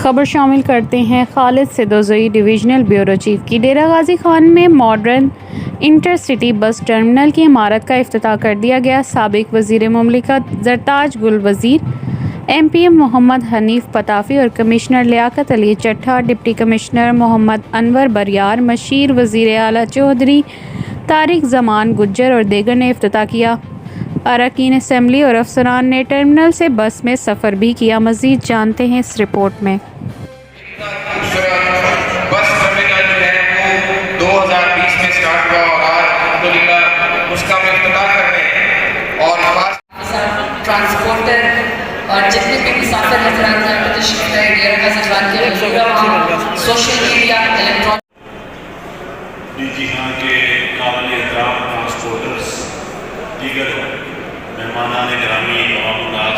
खबर शामिल करते हैं खालिद सिद्दोज़ई डिवीज़नल ब्यूरो चीफ की। डेरा गाजी खान में मॉडर्न इंटरसिटी बस टर्मिनल की इमारत का इफ्तिताह कर दिया गया। साबिक वज़ीर मुमलिकत ज़रताज गुल वज़ीर, MPM मोहम्मद हनीफ पताफ़ी और commissioner Liaquat Ali Chattha, deputy commissioner Mohammad Anwar Bariyar, मशीर वज़ीर आला चौधरी तारिक ज़मान गुज्जर और दीगर ने इफ्तिताह किया। अरकान असम्बली और अफसरान ने टर्मिनल से बस में सफ़र भी किया। मज़ीद जानते हैं इस रिपोर्ट में। बस टर्मिनल जो है वो 2020 में स्टार्ट हुआ और आज अल्हम्दुलिल्लाह उसका हम इफ्तिताह कर रहे हैं। और खास ट्रांसपोर्टर और जितने भी मुसाफिर हजरात यहाँ पे तशरीफ लाए, डेरा गाजी खान के सोशल मीडिया इलेक्ट्रॉनिक जी हाँ के काबिल एहतराम ट्रांसपोर्टर्स, दीगर मेहमानान गिरामी, अवाम उन्नास